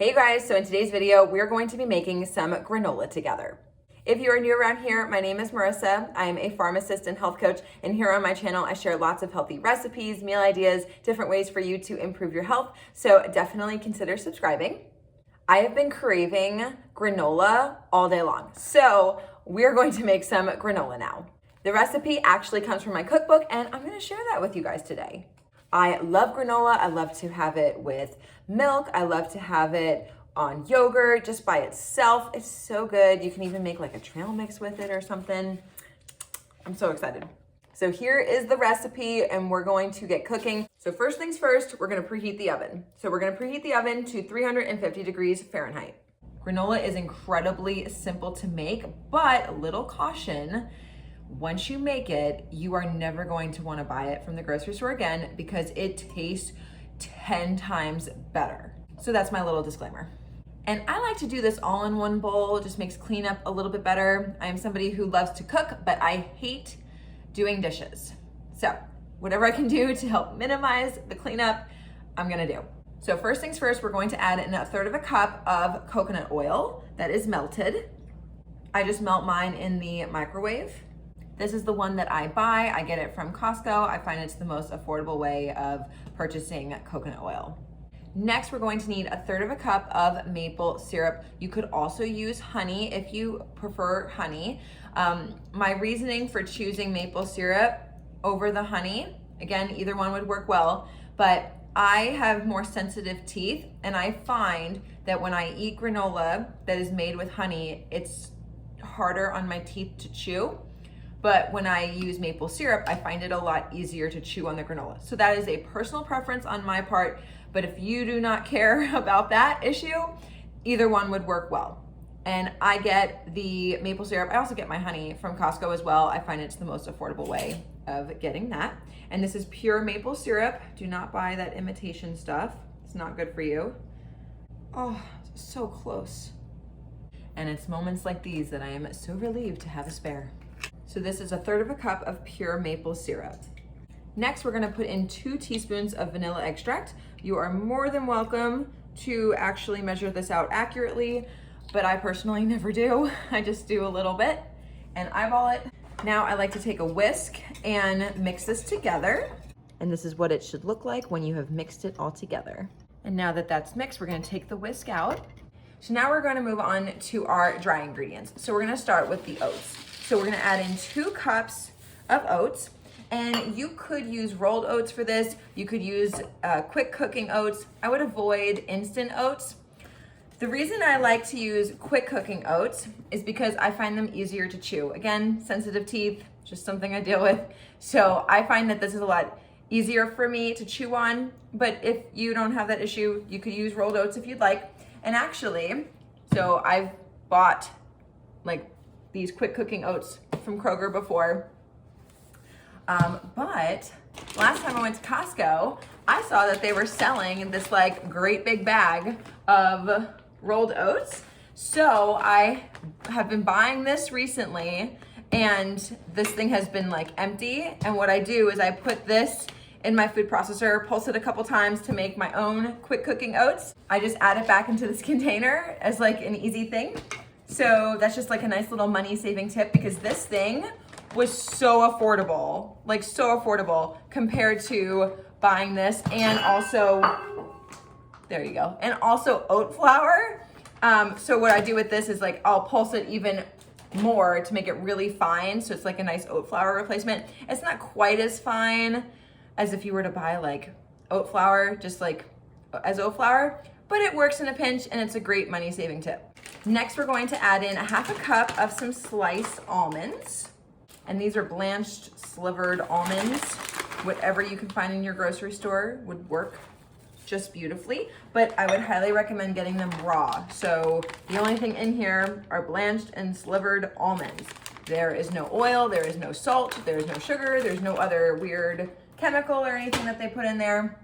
Hey guys, so in today's video, we're going to be making some granola together. If you are new around here, my name is Marissa. I am a pharmacist and health coach, and here on my channel, I share lots of healthy recipes, meal ideas, different ways for you to improve your health, so definitely consider subscribing. I have been craving granola all day long, so we're going to make some granola now. The recipe actually comes from my cookbook, and I'm gonna share that with you guys today. I love granola. I love to have it with milk. I love to have it on yogurt just by itself. It's so good. You can even make like a trail mix with it or something. I'm so excited. So here is the recipe and we're going to get cooking. So first things first, we're gonna preheat the oven. So we're gonna preheat the oven to 350 degrees Fahrenheit. Granola is incredibly simple to make, but a little caution. Once you make it, you are never going to want to buy it from the grocery store again because it tastes 10 times better. So that's my little disclaimer. And I like to do this all in one bowl. It just makes cleanup a little bit better. I am somebody who loves to cook, but I hate doing dishes. So whatever I can do to help minimize the cleanup, I'm gonna do. So first things first, we're going to add in 1/3 cup of coconut oil that is melted. I just melt mine in the microwave. This is the one that I buy. I get it from Costco. I find it's the most affordable way of purchasing coconut oil. Next, we're going to need 1/3 cup of maple syrup. You could also use honey if you prefer honey. My reasoning for choosing maple syrup over the honey, again, either one would work well, but I have more sensitive teeth and I find that when I eat granola that is made with honey, it's harder on my teeth to chew. But when I use maple syrup, I find it a lot easier to chew on the granola. So that is a personal preference on my part, but if you do not care about that issue, either one would work well. And I get the maple syrup. I also get my honey from Costco as well. I find it's the most affordable way of getting that. And this is pure maple syrup. Do not buy that imitation stuff. It's not good for you. Oh, so close. And it's moments like these that I am so relieved to have a spare. So this is 1/3 cup of pure maple syrup. Next, we're gonna put in 2 teaspoons of vanilla extract. You are more than welcome to actually measure this out accurately, but I personally never do. I just do a little bit and eyeball it. Now I like to take a whisk and mix this together. And this is what it should look like when you have mixed it all together. And now that that's mixed, we're gonna take the whisk out. So now we're gonna move on to our dry ingredients. So we're gonna start with the oats. So we're gonna add in 2 cups of oats, and you could use rolled oats for this. You could use quick cooking oats. I would avoid instant oats. The reason I like to use quick cooking oats is because I find them easier to chew. Again, sensitive teeth, just something I deal with. So I find that this is a lot easier for me to chew on, but if you don't have that issue, you could use rolled oats if you'd like. And actually, so I've bought like these quick cooking oats from Kroger before. But last time I went to Costco, I saw that they were selling this like great big bag of rolled oats. So I have been buying this recently and this thing has been like empty. And what I do is I put this in my food processor, pulse it a couple times to make my own quick cooking oats. I just add it back into this container as like an easy thing. So that's just like a nice little money saving tip because this thing was so affordable, like so affordable compared to buying this. And also, there you go. And also oat flour. So what I do with this is like, I'll pulse it even more to make it really fine. So it's like a nice oat flour replacement. It's not quite as fine as if you were to buy like oat flour, just like as oat flour, but it works in a pinch and it's a great money saving tip. Next, we're going to add in 1/2 cup of some sliced almonds. And these are blanched, slivered almonds. Whatever you can find in your grocery store would work just beautifully, but I would highly recommend getting them raw. So the only thing in here are blanched and slivered almonds. There is no oil, there is no salt, there is no sugar, there's no other weird chemical or anything that they put in there.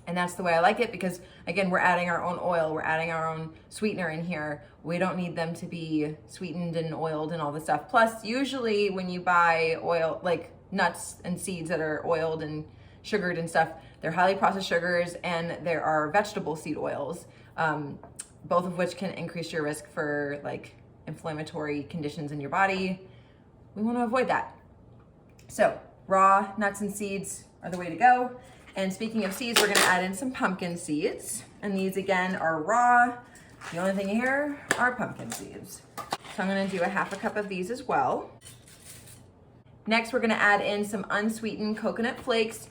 And that's the way I like it because, again, we're adding our own oil, we're adding our own sweetener in here. We don't need them to be sweetened and oiled and all this stuff. Plus, usually when you buy oil, like nuts and seeds that are oiled and sugared and stuff, they're highly processed sugars and there are vegetable seed oils. both of which can increase your risk for like inflammatory conditions in your body. We want to avoid that. So raw nuts and seeds are the way to go. And speaking of seeds, we're going to add in some pumpkin seeds. And these again are raw. The only thing here are pumpkin seeds. So I'm going to do a half a cup of these as well. Next, we're going to add in some unsweetened coconut flakes.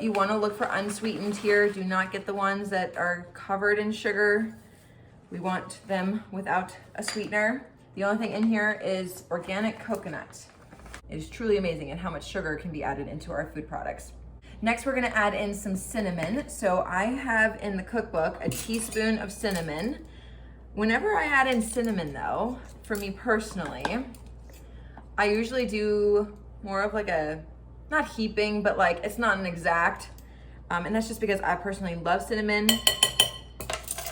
You want to look for unsweetened here. Do not get the ones that are covered in sugar. We want them without a sweetener. The only thing in here is organic coconut. It is truly amazing at how much sugar can be added into our food products. Next, we're gonna add in some cinnamon. So I have in the cookbook a teaspoon of cinnamon. Whenever I add in cinnamon though, for me personally, I usually do more of like a, not heaping, but like it's not an exact, and that's just because I personally love cinnamon.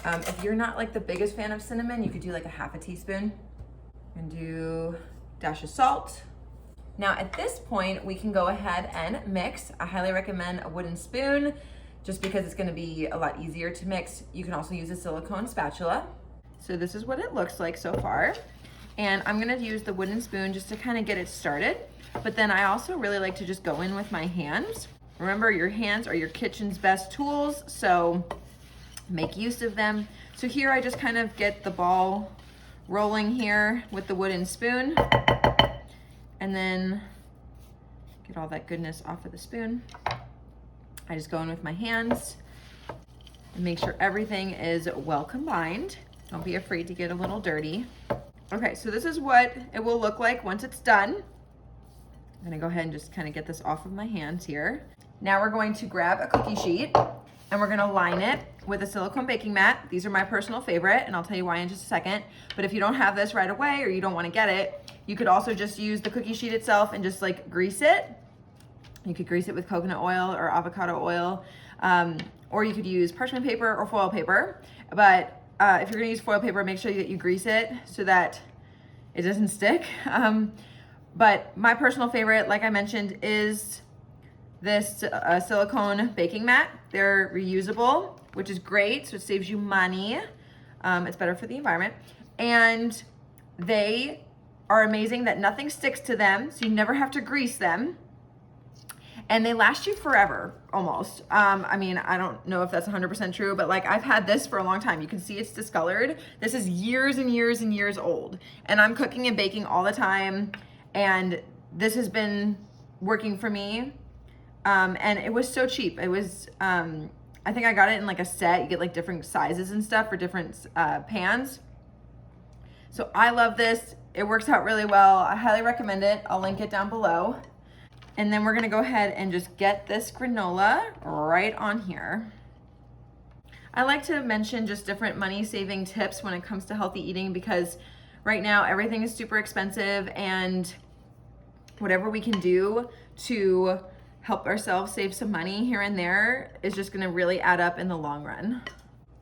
If you're not like the biggest fan of cinnamon, you could do like a half a teaspoon and do a dash of salt. Now at this point, we can go ahead and mix. I highly recommend a wooden spoon just because it's gonna be a lot easier to mix. You can also use a silicone spatula. So this is what it looks like so far. And I'm gonna use the wooden spoon just to kind of get it started. But then I also really like to just go in with my hands. Remember, your hands are your kitchen's best tools, so make use of them. So here I just kind of get the ball rolling here with the wooden spoon. And then get all that goodness off of the spoon. I just go in with my hands and make sure everything is well combined. Don't be afraid to get a little dirty. Okay, so this is what it will look like once it's done. I'm gonna go ahead and just kind of get this off of my hands here. Now we're going to grab a cookie sheet and we're gonna line it with a silicone baking mat. These are my personal favorite, and I'll tell you why in just a second. But if you don't have this right away or you don't wanna get it, you could also just use the cookie sheet itself and just like grease it. You could grease it with coconut oil or avocado oil, or you could use parchment paper or foil paper. But if you're gonna use foil paper, make sure that you grease it so that it doesn't stick. But my personal favorite, like I mentioned, is this silicone baking mat. They're reusable, which is great, so it saves you money. It's better for the environment. And they are amazing that nothing sticks to them, so you never have to grease them. And they last you forever, almost. I mean, I don't know if that's 100% true, but like I've had this for a long time. You can see it's discolored. This is years and years and years old. And I'm cooking and baking all the time. And this has been working for me. And it was so cheap. It was, I think I got it in like a set. You get like different sizes and stuff for different pans. So I love this. It works out really well. I highly recommend it. I'll link it down below. And then we're gonna go ahead and just get this granola right on here. I like to mention just different money saving tips when it comes to healthy eating, because right now everything is super expensive, and whatever we can do to help ourselves save some money here and there is just gonna really add up in the long run.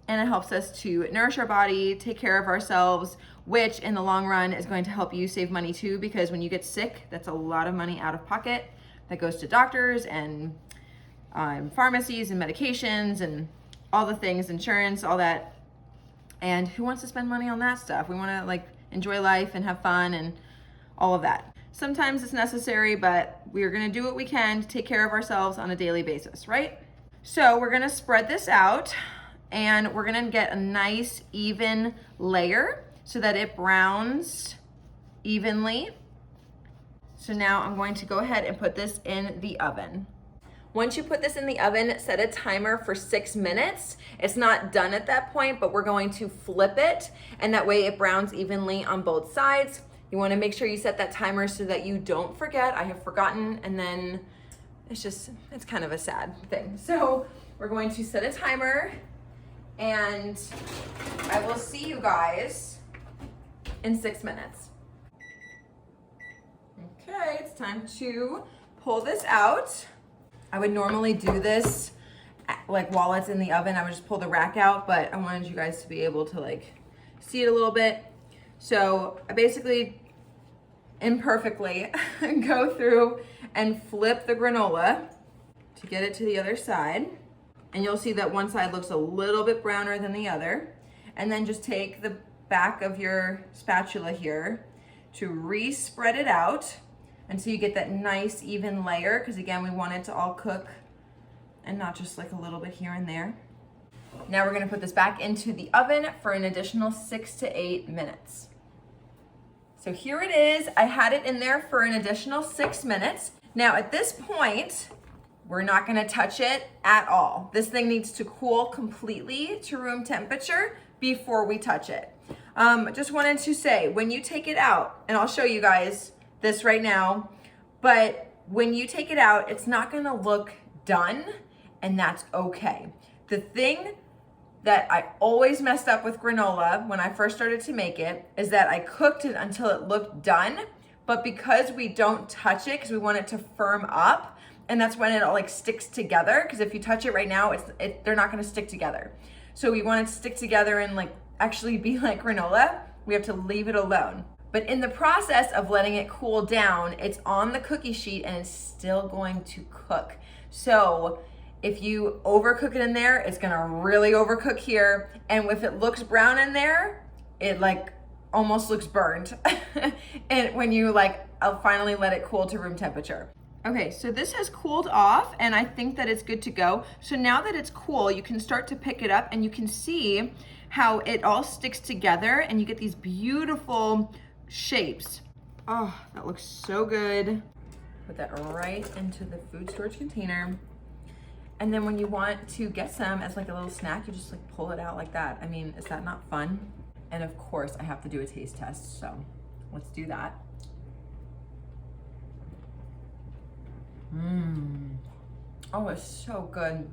And it helps us to nourish our body, take care of ourselves, which in the long run is going to help you save money too, because when you get sick, that's a lot of money out of pocket that goes to doctors and pharmacies and medications and all the things, insurance, all that. And who wants to spend money on that stuff? We wanna like enjoy life and have fun and all of that. Sometimes it's necessary, but we're gonna do what we can to take care of ourselves on a daily basis, right? So we're gonna spread this out, and we're gonna get a nice even layer so that it browns evenly. So now I'm going to go ahead and put this in the oven. Once you put this in the oven, set a timer for 6 minutes. It's not done at that point, but we're going to flip it, and that way it browns evenly on both sides. You wanna make sure you set that timer so that you don't forget. I have forgotten, and then it's kind of a sad thing. So we're going to set a timer, and I will see you guys in 6 minutes. Okay, it's time to pull this out. I would normally do this like while it's in the oven. I would just pull the rack out, but I wanted you guys to be able to like see it a little bit. So I basically imperfectly go through and flip the granola to get it to the other side. And you'll see that one side looks a little bit browner than the other. and then just take the back of your spatula here to re-spread it out until you get that nice even layer, because again, we want it to all cook and not just like a little bit here and there. Now we're gonna put this back into the oven for an additional 6 to 8 minutes. So here it is. I had it in there for an additional 6 minutes. Now at this point, we're not gonna touch it at all. This thing needs to cool completely to room temperature before we touch it. Just wanted to say, when you take it out, and I'll show you guys this right now, but when you take it out, it's not gonna look done, and that's okay. The thing that I always messed up with granola when I first started to make it is that I cooked it until it looked done, but because we don't touch it, because we want it to firm up, and that's when it all like sticks together, because if you touch it right now, they're not gonna stick together. So we want it to stick together and like actually be like granola, we have to leave it alone. But in the process of letting it cool down, it's on the cookie sheet and it's still going to cook. So if you overcook it in there, it's gonna really overcook here. And if it looks brown in there, it like almost looks burned. And when you like, I'll finally let it cool to room temperature. Okay, so this has cooled off and I think that it's good to go. So now that it's cool, you can start to pick it up and you can see how it all sticks together and you get these beautiful shapes. Oh, that looks so good. Put that right into the food storage container. And then when you want to get some as like a little snack, you just like pull it out like that. I mean, is that not fun? And of course I have to do a taste test, so let's do that. Oh, it's so good.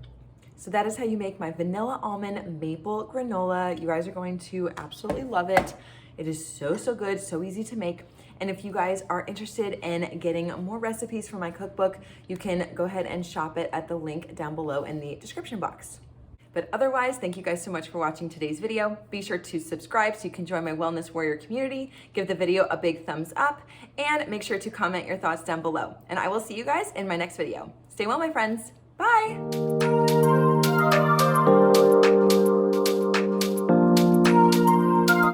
So that is how you make my vanilla almond maple granola. You guys are going to absolutely love it. It is so, so good, so easy to make. And if you guys are interested in getting more recipes for my cookbook, you can go ahead and shop it at the link down below in the description box. But otherwise, thank you guys so much for watching today's video. Be sure to subscribe so you can join my Wellness Warrior community, give the video a big thumbs up, and make sure to comment your thoughts down below. And I will see you guys in my next video. Stay well, my friends. Bye.